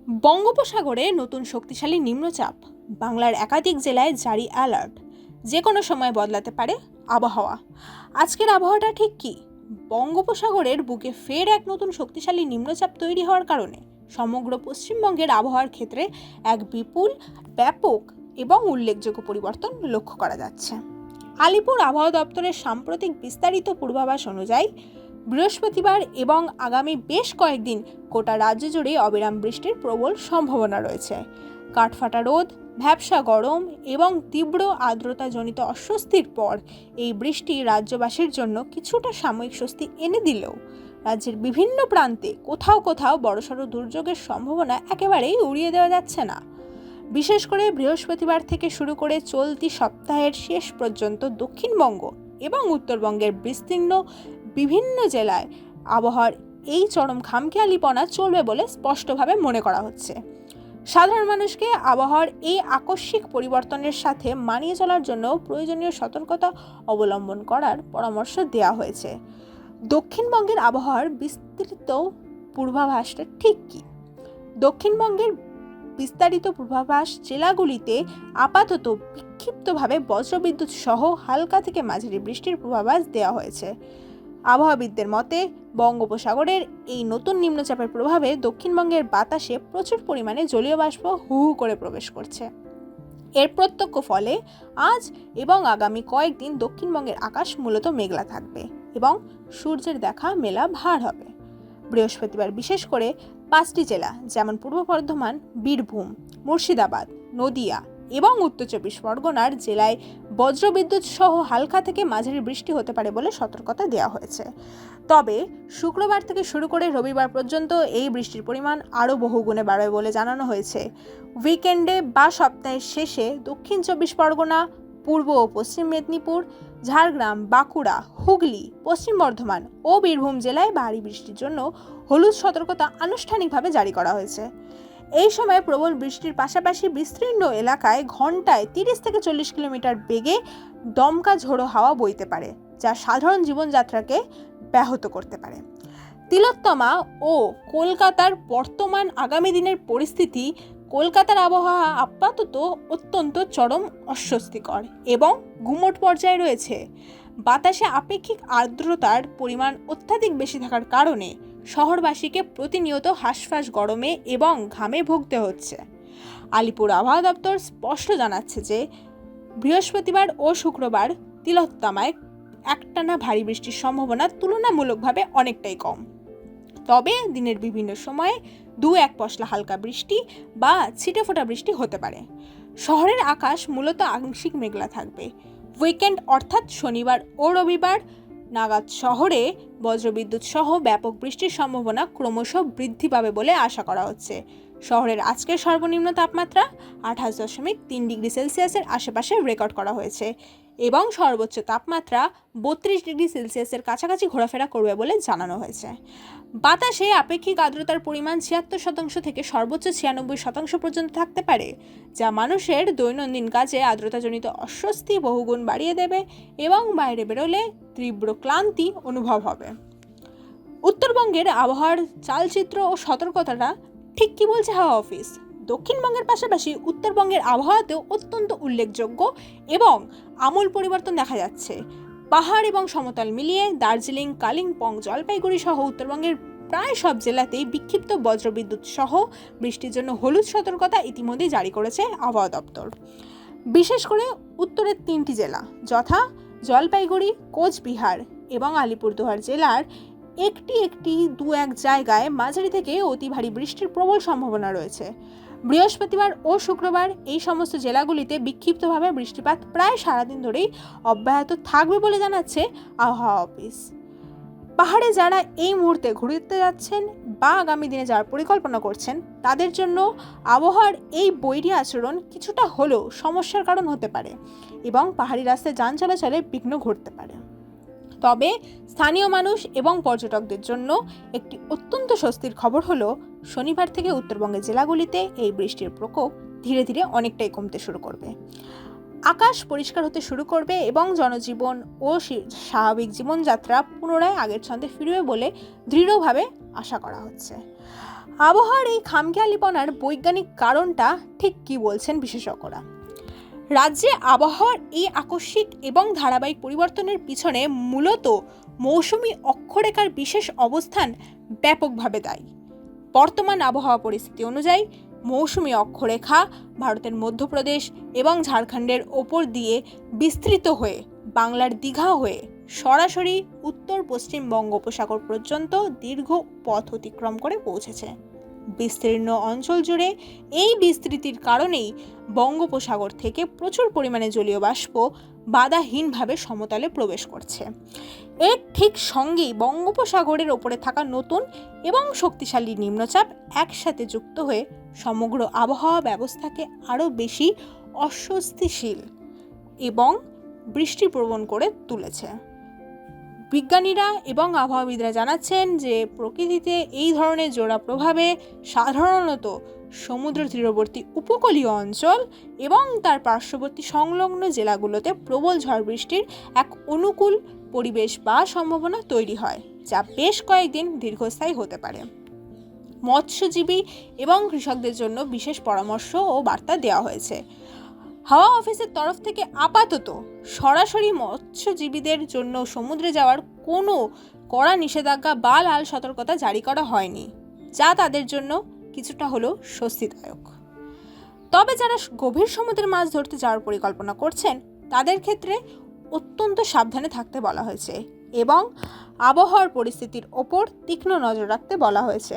বঙ্গোপসাগরে নতুন শক্তিশালী নিম্নচাপ, বাংলার একাধিক জেলায় জারি অ্যালার্ট। যে কোনো সময় বদলাতে পারে আবহাওয়া। আজকের আবহাওয়াটা ঠিক কি? বঙ্গোপসাগরের বুকে ফের এক নতুন শক্তিশালী নিম্নচাপ তৈরি হওয়ার কারণে সমগ্র পশ্চিমবঙ্গের আবহাওয়ার ক্ষেত্রে এক বিপুল, ব্যাপক এবং উল্লেখযোগ্য পরিবর্তন লক্ষ্য করা যাচ্ছে। আলিপুর আবহাওয়া দপ্তরের সাম্প্রতিক বিস্তারিত পূর্বাভাস অনুযায়ী বৃহস্পতিবার এবং আগামী বেশ কয়েকদিন গোটা রাজ্য জুড়ে অবিরাম বৃষ্টির প্রবল সম্ভাবনা রয়েছে। কাঠফাটা রোদ, ভ্যাপসা গরম এবং তীব্র আর্দ্রতাজনিত অস্বস্তির পর এই বৃষ্টি রাজ্যবাসীর জন্য কিছুটা সাময়িক স্বস্তি এনে দিলেও রাজ্যের বিভিন্ন প্রান্তে কোথাও কোথাও বড়সড় দুর্যোগের সম্ভাবনা একেবারেই উড়িয়ে দেওয়া যাচ্ছে না। বিশেষ করে বৃহস্পতিবার থেকে শুরু করে চলতি সপ্তাহের শেষ পর্যন্ত দক্ষিণবঙ্গ এবং উত্তরবঙ্গের বিস্তীর্ণ বিভিন্ন জেলায় আবহাওয়ার এই চরম খামখেয়ালিপনা চলবে বলে স্পষ্টভাবে মনে করা হচ্ছে। সাধারণ মানুষকে আবহাওয়ার এই আকস্মিক পরিবর্তনের সাথে মানিয়ে চলার জন্য প্রয়োজনীয় সতর্কতা অবলম্বন করার পরামর্শ দেওয়া হয়েছে। দক্ষিণবঙ্গের আবহাওয়ার বিস্তৃত পূর্বাভাসটা ঠিক কী? দক্ষিণবঙ্গের বিস্তারিত পূর্বাভাস জেলাগুলিতে আপাতত বিক্ষিপ্তভাবে বজ্রবিদ্যুৎ সহ হালকা থেকে মাঝারি বৃষ্টির পূর্বাভাস দেওয়া হয়েছে। আবহাওয়াবিদদের মতে বঙ্গোপসাগরের এই নতুন নিম্নচাপের প্রভাবে দক্ষিণবঙ্গের বাতাসে প্রচুর পরিমাণে জলীয় বাষ্প হু হু করে প্রবেশ করছে। এর প্রত্যক্ষ ফলে আজ এবং আগামী কয়েকদিন দক্ষিণবঙ্গের আকাশ মূলত মেঘলা থাকবে এবং সূর্যের দেখা মেলা ভার হবে। বৃহস্পতিবার বিশেষ করে 5টি জেলা যেমন পূর্ব বর্ধমান, বীরভূম, মুর্শিদাবাদ, নদিয়া এবং উত্তর 24 পরগনার জেলায় বজ্রবিদ্যুৎ সহ হালকা থেকে মাঝারি বৃষ্টি হতে পারে বলে সতর্কতা দেওয়া হয়েছে। তবে শুক্রবার থেকে শুরু করে রবিবার পর্যন্ত এই বৃষ্টির পরিমাণ আরও বহুগুণে বাড়বে বলে জানানো হয়েছে। উইকেন্ডে বা সপ্তাহের শেষে দক্ষিণ 24 পরগনা, পূর্ব ও পশ্চিম মেদিনীপুর, ঝাড়গ্রাম, বাঁকুড়া, হুগলি, পশ্চিম বর্ধমান ও বীরভূম জেলায় ভারী বৃষ্টির জন্য হলুদ সতর্কতা আনুষ্ঠানিকভাবে জারি করা হয়েছে। এই সময় প্রবল বৃষ্টির পাশাপাশি বিস্তীর্ণ এলাকায় ঘন্টায় 30 থেকে 40 কিলোমিটার বেগে দমকা ঝোড়ো হাওয়া বইতে পারে, যা সাধারণ জীবনযাত্রাকে ব্যাহত করতে পারে। তিলোত্তমা ও কলকাতার বর্তমান আগামী দিনের পরিস্থিতি: কলকাতার আবহাওয়া আপাতত অত্যন্ত চরম অস্বস্তিকর এবং গুমোট পর্যায়ে রয়েছে। বাতাসে আপেক্ষিক আর্দ্রতার পরিমাণ অত্যাধিক বেশি থাকার কারণে শহরবাসীকে প্রতিনিয়ত হাঁসফাঁস গরমে এবং ঘামে ভুগতে হচ্ছে। আলিপুর আবহাওয়া দপ্তর স্পষ্ট জানাচ্ছে যে বৃহস্পতিবার ও শুক্রবার তিলোত্তমায় একটানা ভারী বৃষ্টির সম্ভাবনা তুলনামূলকভাবে অনেকটাই কম। তবে দিনের বিভিন্ন সময়ে 2-1 পশলা হালকা বৃষ্টি বা ছিটেফোঁটা বৃষ্টি হতে পারে। শহরের আকাশ মূলত আংশিক মেঘলা থাকবে। উইকেন্ড অর্থাৎ শনিবার ও রবিবার নাগাদ শহরে বজ্রবিদ্যুৎ সহ ব্যাপক বৃষ্টির সম্ভাবনা ক্রমশ বৃদ্ধি পাবে বলে আশা করা হচ্ছে। শহরের আজকের সর্বনিম্ন তাপমাত্রা 28.3 ডিগ্রি সেলসিয়াসের আশেপাশে রেকর্ড করা হয়েছে এবং সর্বোচ্চ তাপমাত্রা 32 ডিগ্রি সেলসিয়াসের কাছাকাছি ঘোরাফেরা করবে বলে জানানো হয়েছে। বাতাসে আপেক্ষিক আর্দ্রতার পরিমাণ 76% থেকে সর্বোচ্চ 96% পর্যন্ত থাকতে পারে, যা মানুষের দৈনন্দিন কাজে আর্দ্রতাজনিত অস্বস্তি বহুগুণ বাড়িয়ে দেবে এবং বাইরে বেরোলে তীব্র ক্লান্তি অনুভব হবে। উত্তরবঙ্গের আবহাওয়ার চালচিত্র ও সতর্কতাটা ঠিক কি বলছে হাওয়া অফিস? দক্ষিণবঙ্গের পাশাপাশি উত্তরবঙ্গের আবহাওয়াতেও অত্যন্ত উল্লেখযোগ্য এবং আমূল পরিবর্তন দেখা যাচ্ছে। পাহাড় এবং সমতল মিলিয়ে দার্জিলিং, কালিম্পং, জলপাইগুড়ি সহ উত্তরবঙ্গের প্রায় সব জেলাতেই বিক্ষিপ্ত বজ্রবিদ্যুৎ সহ বৃষ্টির জন্য হলুদ সতর্কতা ইতিমধ্যে জারি করেছে আবহাওয়া দপ্তর। বিশেষ করে উত্তরের 3টি জেলা যথা জলপাইগুড়ি, কোচবিহার এবং আলিপুরদুয়ার জেলার একটি 2-1 জায়গায় মাঝারি থেকে অতি ভারী বৃষ্টির প্রবল সম্ভাবনা রয়েছে। বৃহস্পতিবার ও শুক্রবার এই সমস্ত জেলাগুলিতে বিক্ষিপ্তভাবে বৃষ্টিপাত প্রায় সারাদিন ধরেই অব্যাহত থাকবে বলে জানাচ্ছে আবহাওয়া অফিস। পাহাড়ে যারা এই মুহূর্তে ঘুরতে যাচ্ছেন বা আগামী দিনে যাওয়ার পরিকল্পনা করছেন তাদের জন্য আবহাওয়ার এই বৈরী আচরণ কিছুটা হলেও সমস্যার কারণ হতে পারে এবং পাহাড়ি রাস্তায় যান চলাচলে বিঘ্ন ঘটতে পারে। তবে স্থানীয় মানুষ এবং পর্যটকদের জন্য একটি অত্যন্ত স্বস্তির খবর হলো শনিবার থেকে উত্তরবঙ্গের জেলাগুলিতে এই বৃষ্টির প্রকোপ ধীরে ধীরে অনেকটাই কমতে শুরু করবে। আকাশ পরিষ্কার হতে শুরু করবে এবং জনজীবন ও স্বাভাবিক জীবনযাত্রা পুনরায় আগের ছন্দে ফিরবে বলে দৃঢ়ভাবে আশা করা হচ্ছে। আবহাওয়ার এই খামখেয়ালিপনার বৈজ্ঞানিক কারণটা ঠিক কী বলছেন বিশেষজ্ঞরা? রাজ্যে আবহাওয়ার এই আকস্মিক এবং ধারাবাহিক পরিবর্তনের পিছনে মূলত মৌসুমি অক্ষরেখার বিশেষ অবস্থান ব্যাপকভাবে দায়ী। বর্তমান আবহাওয়া পরিস্থিতি অনুযায়ী মৌসুমি অক্ষরেখা ভারতের মধ্যপ্রদেশ এবং ঝাড়খণ্ডের ওপর দিয়ে বিস্তৃত হয়ে বাংলার দীঘা হয়ে সরাসরি উত্তর পশ্চিম বঙ্গোপসাগর পর্যন্ত দীর্ঘ পথ অতিক্রম করে পৌঁছেছে। বিস্তীর্ণ অঞ্চল জুড়ে এই বিস্তৃতির কারণেই বঙ্গোপসাগর থেকে প্রচুর পরিমাণে জলীয় বাষ্প বাধাহীনভাবে সমতলে প্রবেশ করছে। এর ঠিক সঙ্গেই বঙ্গোপসাগরের ওপরে থাকা নতুন এবং শক্তিশালী নিম্নচাপ একসাথে যুক্ত হয়ে সমগ্র আবহাওয়া ব্যবস্থাকে আরও বেশি অস্বস্তিশীল এবং বৃষ্টিপ্রবণ করে তুলেছে। বিজ্ঞানীরা এবং আবহাওয়াবিদরা জানাচ্ছেন যে প্রকৃতিতে এই ধরনের জোড়া প্রভাবে সাধারণত সমুদ্র তীরবর্তী উপকূলীয় অঞ্চল এবং তার পার্শ্ববর্তী সংলগ্ন জেলাগুলোতে প্রবল ঝড় বৃষ্টির এক অনুকূল পরিবেশ বা সম্ভাবনা তৈরি হয়, যা বেশ কয়েকদিন দীর্ঘস্থায়ী হতে পারে। মৎস্যজীবী এবং কৃষকদের জন্য বিশেষ পরামর্শ ও বার্তা দেওয়া হয়েছে। হাওয়া অফিসের তরফ থেকে আপাতত সরাসরি মৎস্যজীবীদের জন্য সমুদ্রে যাওয়ার কোনো কড়া নিষেধাজ্ঞা বা লাল সতর্কতা জারি করা হয়নি, যা তাদের জন্য কিছুটা হলেও স্বস্তিদায়ক। তবে যারা গভীর সমুদ্রে মাছ ধরতে যাওয়ার পরিকল্পনা করছেন তাদের ক্ষেত্রে অত্যন্ত সাবধানে থাকতে বলা হয়েছে এবং আবহাওয়ার পরিস্থিতির ওপর তীক্ষ্ণ নজর রাখতে বলা হয়েছে।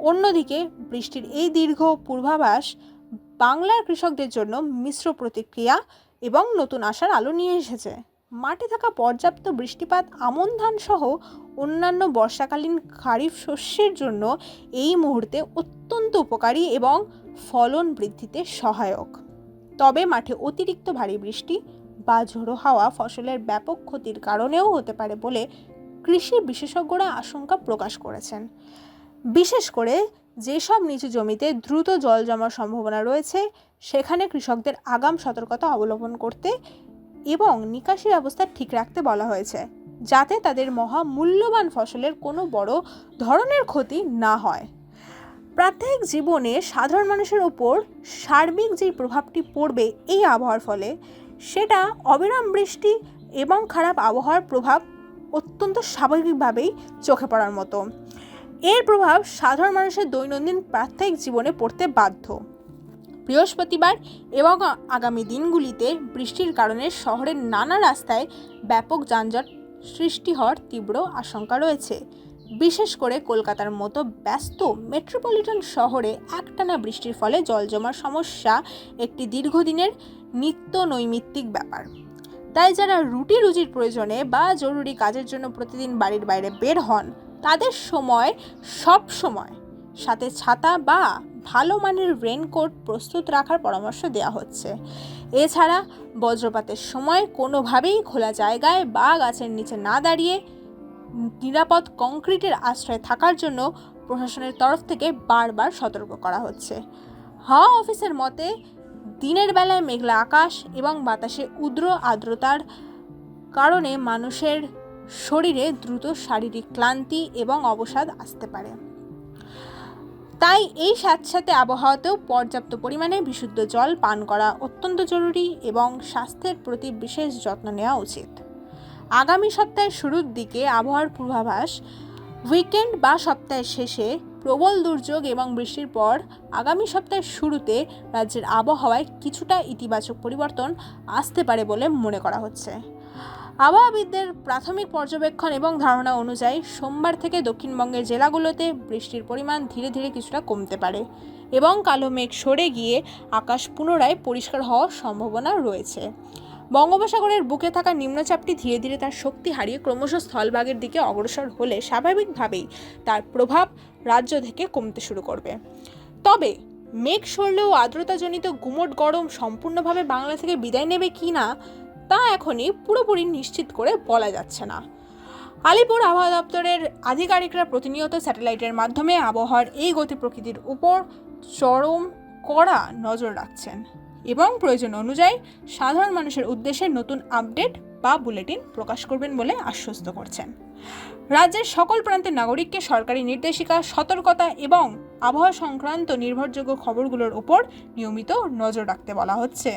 অন্যদিকে বৃষ্টির এই দীর্ঘ পূর্বাভাস বাংলার কৃষকদের জন্য মিশ্র প্রতিক্রিয়া এবং নতুন আশার আলো নিয়ে এসেছে। মাঠে থাকা পর্যাপ্ত বৃষ্টিপাত আমন ধান সহ অন্যান্য বর্ষাকালীন খারিফ শস্যের জন্য এই মুহূর্তে অত্যন্ত উপকারী এবং ফলন বৃদ্ধিতে সহায়ক। তবে মাঠে অতিরিক্ত ভারী বৃষ্টি বা ঝোড়ো হাওয়া ফসলের ব্যাপক ক্ষতির কারণেও হতে পারে বলে কৃষি বিশেষজ্ঞরা আশঙ্কা প্রকাশ করেছেন। বিশেষ করে যেসব নিচু জমিতে দ্রুত জল জমার সম্ভাবনা রয়েছে সেখানে কৃষকদের আগাম সতর্কতা অবলম্বন করতে এবং নিকাশি ব্যবস্থা ঠিক রাখতে বলা হয়েছে, যাতে তাদের মূল্যবান ফসলের কোনো বড় ধরনের ক্ষতি না হয়। প্রাত্যহিক জীবনে সাধারণ মানুষের ওপর সার্বিক যে প্রভাবটি পড়বে এই আবহাওয়ার ফলে, সেটা অবিরাম বৃষ্টি এবং খারাপ আবহাওয়ার প্রভাব অত্যন্ত স্বাভাবিকভাবেই চোখে পড়ার মতো। এর প্রভাব সাধারণ মানুষের দৈনন্দিন প্রাত্যহিক জীবনে পড়তে বাধ্য। বৃহস্পতিবার এবং আগামী দিনগুলিতে বৃষ্টির কারণে শহরের নানা রাস্তায় ব্যাপক যানজট সৃষ্টি হওয়ার তীব্র আশঙ্কা রয়েছে। বিশেষ করে কলকাতার মতো ব্যস্ত মেট্রোপলিটন শহরে একটানা বৃষ্টির ফলে জল জমার সমস্যা একটি দীর্ঘদিনের নিত্য নৈমিত্তিক ব্যাপার। তাই যারা রুটি রুজির প্রয়োজনে বা জরুরি কাজের জন্য প্রতিদিন বাড়ির বাইরে বের হন তাদের সব সময় সাথে ছাতা বা ভালো মানের রেনকোট প্রস্তুত রাখার পরামর্শ দেওয়া হচ্ছে। এছাড়া বজ্রপাতের সময় কোনোভাবেই খোলা জায়গায় বা গাছের নিচে না দাঁড়িয়ে নিরাপদ কংক্রিটের আশ্রয়ে থাকার জন্য প্রশাসনের তরফ থেকে বারবার সতর্ক করা হচ্ছে। হাওয়া অফিসের মতে দিনের বেলায় মেঘলা আকাশ এবং বাতাসে উদ্র আর্দ্রতার কারণে মানুষের শরীরে দ্রুত শারীরিক ক্লান্তি এবং অবসাদ আসতে পারে। তাই এই স্যাঁতস্যাঁতে আবহাওয়াতেও পর্যাপ্ত পরিমাণে বিশুদ্ধ জল পান করা অত্যন্ত জরুরি এবং স্বাস্থ্যের প্রতি বিশেষ যত্ন নেওয়া উচিত। আগামী সপ্তাহের শুরুর দিকে আবহাওয়ার পূর্বাভাস উইকেন্ড বা সপ্তাহের শেষে প্রবল দুর্যোগ এবং বৃষ্টির পর আগামী সপ্তাহের শুরুতে রাজ্যের আবহাওয়ায় কিছুটা ইতিবাচক পরিবর্তন আসতে পারে বলে মনে করা হচ্ছে। আবহাওয়াবিদদের প্রাথমিক পর্যবেক্ষণ এবং ধারণা অনুযায়ী সোমবার থেকে দক্ষিণবঙ্গের জেলাগুলোতে বৃষ্টির পরিমাণ ধীরে ধীরে কিছুটা কমতে পারে এবং কালো মেঘ সরে গিয়ে আকাশ পুনরায় পরিষ্কার হওয়ার সম্ভাবনা রয়েছে। বঙ্গোপসাগরের বুকে থাকা নিম্নচাপটি ধীরে ধীরে তার শক্তি হারিয়ে ক্রমশ স্থলভাগের দিকে অগ্রসর হলে স্বাভাবিকভাবেই তার প্রভাব রাজ্য থেকে কমতে শুরু করবে। তবে মেঘ সরলেও আর্দ্রতাজনিত গুমোট গরম সম্পূর্ণভাবে বাংলা থেকে বিদায় নেবে কি না তা এখনই পুরোপুরি নিশ্চিত করে বলা যাচ্ছে না। আলিপুর আবহাওয়া দপ্তরের আধিকারিকরা প্রতিনিয়ত স্যাটেলাইটের মাধ্যমে আবহাওয়ার এই গতি প্রকৃতির উপর চরম কড়া নজর রাখছেন এবং প্রয়োজন অনুযায়ী সাধারণ মানুষের উদ্দেশ্যে নতুন আপডেট বা বুলেটিন প্রকাশ করবেন বলে আশ্বস্ত করছেন। রাজ্যের সকল প্রান্তের নাগরিককে সরকারি নির্দেশিকা, সতর্কতা এবং আবহাওয়া সংক্রান্ত নির্ভরযোগ্য খবরগুলোর ওপর নিয়মিত নজর রাখতে বলা হচ্ছে।